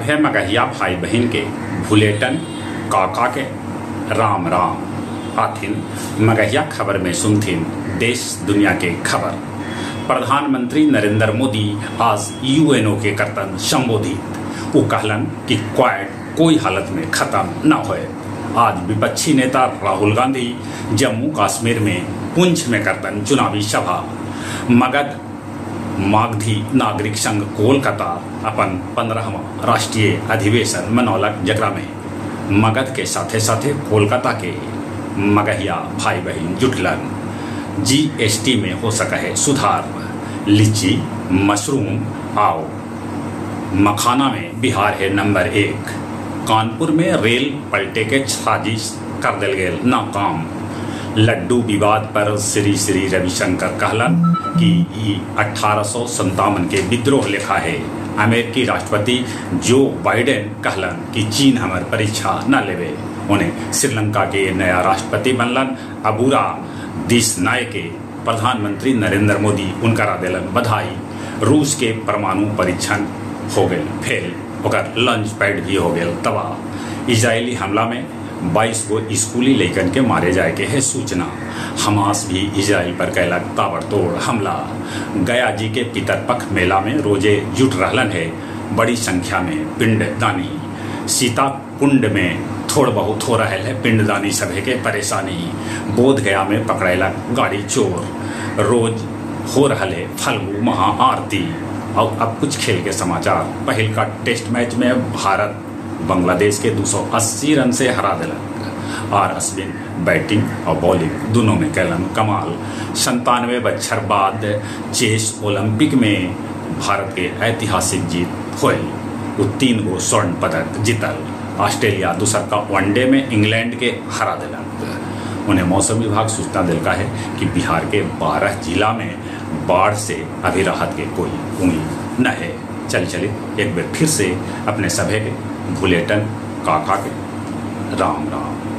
सभे मगहिया भाई बहन के भुलेटन काका के राम राम आथिन। मगहिया खबर में सुनथिन देश दुनिया के खबर। प्रधानमंत्री नरेंद्र मोदी आज यूएनओ के करतन संबोधित। वो कहलन कि क्वाड कोई हालत में खत्म न होए। आज विपक्षी नेता राहुल गांधी जम्मू कश्मीर में पुंछ में करतन चुनावी सभा। मगध मागधी नागरिक संघ कोलकाता अपन 15वां राष्ट्रीय अधिवेशन मनौलक, जकरा में मगध के साथे साथे कोलकाता के मगहिया भाई बहन जुटलन। जीएसटी में हो सका है सुधार। लीची, मशरूम आओ मखाना में बिहार है नंबर 1। कानपुर में रेल पलटे के साजिश कर दिल गए नाकाम। लड्डू विवाद पर श्री श्री रविशंकर कहलन कि 1857 के विद्रोह लिखा है। अमेरिकी राष्ट्रपति जो बाइडेन कहलन कि चीन हमार परीक्षा न लेवे। उन्हें श्रीलंका के नया राष्ट्रपति बनलन अबूरा दिसनाय के प्रधानमंत्री नरेंद्र मोदी उनकरा दिलन बधाई। रूस के परमाणु परीक्षण हो गए फेल, ओकर लॉन्च पैड भी हो गए तबाह। इजरायली हमला में 22 गो स्कूली लैकन के मारे जाए के है सूचना। हमास भी इजराइल पर कैलक ताबड़तोड़ हमला। गया जी के पितरपक्ष मेला में रोजे जुट रहलन है बड़ी संख्या में पिंडदानी। सीता कुंड में थोड़ बहुत हो रहा है पिंडदानी सभे के परेशानी। बोध गया में पकड़ेलक गाड़ी चोर। रोज हो रहा है फल्गु महाआरती। और अब कुछ खेल के समाचार। पहल का टेस्ट मैच में भारत बांग्लादेश के 280 रन से हरा दिलक। और अश्विन बैटिंग और बॉलिंग दोनों में कैलन कमाल। 97 बछर बाद चेस ओलंपिक में भारत के ऐतिहासिक जीत हुई। वो 3 गो स्वर्ण पदक जीतल। ऑस्ट्रेलिया दूसर का वनडे में इंग्लैंड के हरा दिलक। उन्हें मौसम विभाग सूचना दिलका है कि बिहार के 12 जिला में बाढ़ से अभी राहत के कोई उम्मीद न है। चलिए एक बार फिर से अपने सभे के भुलेटन काका के राम राम।